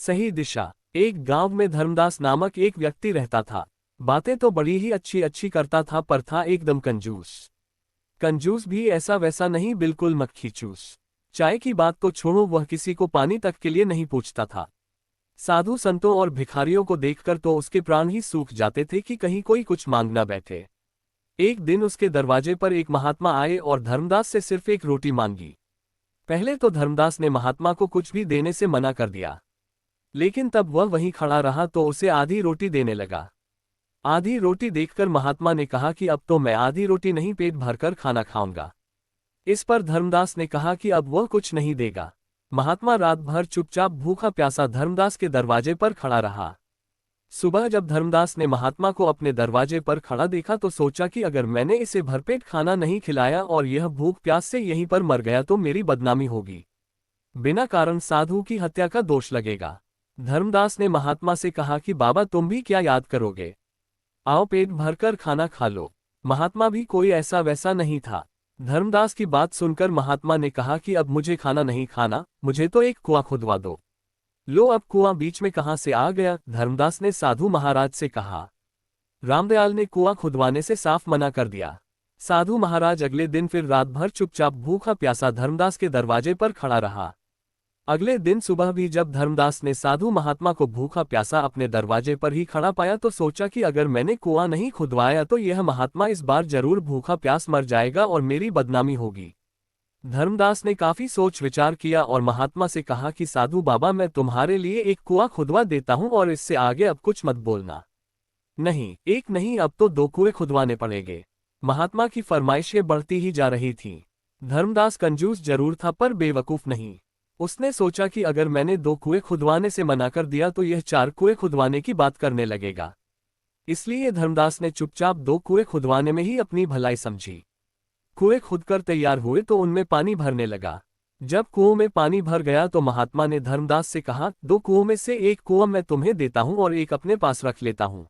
सही दिशा। एक गांव में धर्मदास नामक एक व्यक्ति रहता था। बातें तो बड़ी ही अच्छी अच्छी करता था, पर था एकदम कंजूस। कंजूस भी ऐसा वैसा नहीं, बिल्कुल मक्खी चूस। चाय की बात तो छोड़ो, वह किसी को पानी तक के लिए नहीं पूछता था। साधु संतों और भिखारियों को देखकर तो उसके प्राण ही सूख जाते थे कि कहीं कोई कुछ मांग न बैठे। एक दिन उसके दरवाजे पर एक महात्मा आए और धर्मदास से सिर्फ एक रोटी मांगी। पहले तो धर्मदास ने महात्मा को कुछ भी देने से मना कर दिया, लेकिन तब वह वहीं खड़ा रहा तो उसे आधी रोटी देने लगा। आधी रोटी देखकर महात्मा ने कहा कि अब तो मैं आधी रोटी नहीं, पेट भरकर खाना खाऊंगा। इस पर धर्मदास ने कहा कि अब वह कुछ नहीं देगा। महात्मा रात भर चुपचाप भूखा प्यासा धर्मदास के दरवाजे पर खड़ा रहा। सुबह जब धर्मदास ने महात्मा को अपने दरवाजे पर खड़ा देखा तो सोचा कि अगर मैंने इसे भरपेट खाना नहीं खिलाया और यह भूख प्यास से यहीं पर मर गया तो मेरी बदनामी होगी। बिना कारण साधु की हत्या का दोष लगेगा। धर्मदास ने महात्मा से कहा कि बाबा, तुम भी क्या याद करोगे, आओ पेट भरकर खाना खा लो। महात्मा भी कोई ऐसा वैसा नहीं था। धर्मदास की बात सुनकर महात्मा ने कहा कि अब मुझे खाना नहीं खाना, मुझे तो एक कुआं खुदवा दो। लो, अब कुआं बीच में कहां से आ गया, धर्मदास ने साधु महाराज से कहा। रामदयाल ने कुआं खुदवाने से साफ मना कर दिया। साधु महाराज अगले दिन फिर रात भर चुपचाप भूखा प्यासा धर्मदास के दरवाजे पर खड़ा रहा। अगले दिन सुबह भी जब धर्मदास ने साधु महात्मा को भूखा प्यासा अपने दरवाजे पर ही खड़ा पाया तो सोचा कि अगर मैंने कुआं नहीं खुदवाया तो यह महात्मा इस बार जरूर भूखा प्यास मर जाएगा और मेरी बदनामी होगी। धर्मदास ने काफी सोच विचार किया और महात्मा से कहा कि साधु बाबा, मैं तुम्हारे लिए एक कुआं खुदवा देता हूं और इससे आगे अब कुछ मत बोलना। नहीं, एक नहीं, अब तो 2 कुएं खुदवाने पड़ेंगे। महात्मा की फरमाइशें बढ़ती ही जा रही थीं। धर्मदास कंजूस जरूर था पर बेवकूफ नहीं। उसने सोचा कि अगर मैंने 2 कुएं खुदवाने से मना कर दिया तो यह 4 कुएं खुदवाने की बात करने लगेगा। इसलिए धर्मदास ने चुपचाप 2 कुएं खुदवाने में ही अपनी भलाई समझी। कुएं खुदकर तैयार हुए तो उनमें पानी भरने लगा। जब कुओं में पानी भर गया तो महात्मा ने धर्मदास से कहा, 2 कुओं में से एक कुआं मैं तुम्हें देता हूं और एक अपने पास रख लेता हूं।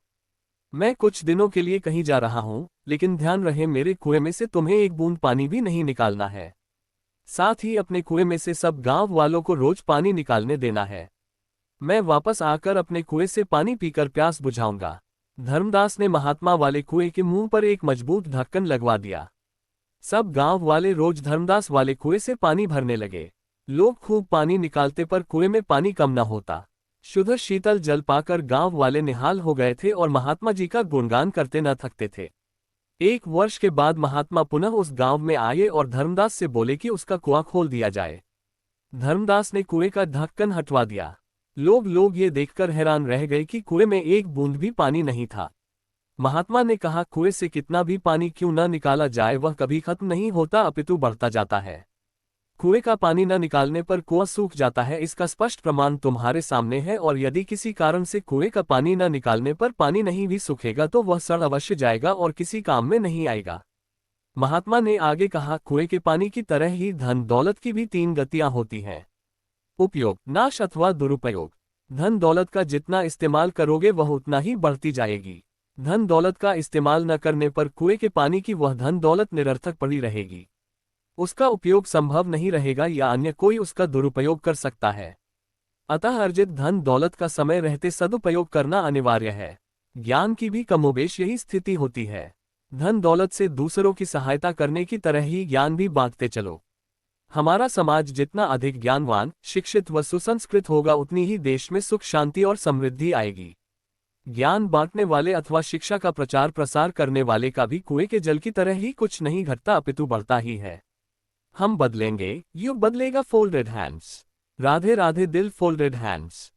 मैं कुछ दिनों के लिए कहीं जा रहा हूं, लेकिन ध्यान रहे मेरे कुएं में से तुम्हें एक बूंद पानी भी नहीं निकालना है। साथ ही अपने कुएं में से सब गांव वालों को रोज पानी निकालने देना है। मैं वापस आकर अपने कुएं से पानी पीकर प्यास बुझाऊंगा। धर्मदास ने महात्मा वाले कुएं के मुंह पर एक मजबूत ढक्कन लगवा दिया। सब गांव वाले रोज धर्मदास वाले कुएं से पानी भरने लगे। लोग खूब पानी निकालते पर कुएं में पानी कम न होता। शुद्ध शीतल जल पाकर गांव वाले निहाल हो गए थे और महात्मा जी का गुणगान करते न थकते थे। 1 वर्ष के बाद महात्मा पुनः उस गांव में आए और धर्मदास से बोले कि उसका कुआं खोल दिया जाए। धर्मदास ने कुएं का ढक्कन हटवा दिया। लोग ये देखकर हैरान रह गए कि कुएं में एक बूंद भी पानी नहीं था। महात्मा ने कहा, कुएं से कितना भी पानी क्यों न निकाला जाए वह कभी खत्म नहीं होता अपितु बढ़ता जाता है। कुएं का पानी न निकालने पर कुआं सूख जाता है, इसका स्पष्ट प्रमाण तुम्हारे सामने है। और यदि किसी कारण से कुएं का पानी न निकालने पर पानी नहीं भी सूखेगा तो वह सड़ अवश्य जाएगा और किसी काम में नहीं आएगा। महात्मा ने आगे कहा, कुएं के पानी की तरह ही धन दौलत की भी 3 गतियां होती हैं, उपयोग, नाश अथवा दुरुपयोग। धन दौलत का जितना इस्तेमाल करोगे वह उतना ही बढ़ती जाएगी। धन दौलत का इस्तेमाल न करने पर कुएं के पानी की वह धन दौलत निरर्थक पड़ी रहेगी। उसका उपयोग संभव नहीं रहेगा या अन्य कोई उसका दुरुपयोग कर सकता है। अतः अर्जित धन दौलत का समय रहते सदुपयोग करना अनिवार्य है। ज्ञान की भी कमोबेश यही स्थिति होती है। धन दौलत से दूसरों की सहायता करने की तरह ही ज्ञान भी बांटते चलो। हमारा समाज जितना अधिक ज्ञानवान, शिक्षित व सुसंस्कृत होगा उतनी ही देश में सुख, शांति और समृद्धि आएगी। ज्ञान बांटने वाले अथवा शिक्षा का प्रचार प्रसार करने वाले का भी कुएं के जल की तरह ही कुछ नहीं घटता अपितु बढ़ता ही है। हम बदलेंगे, युग बदलेगा। Folded hands. राधे राधे दिल फोल्डेड हैंड्स।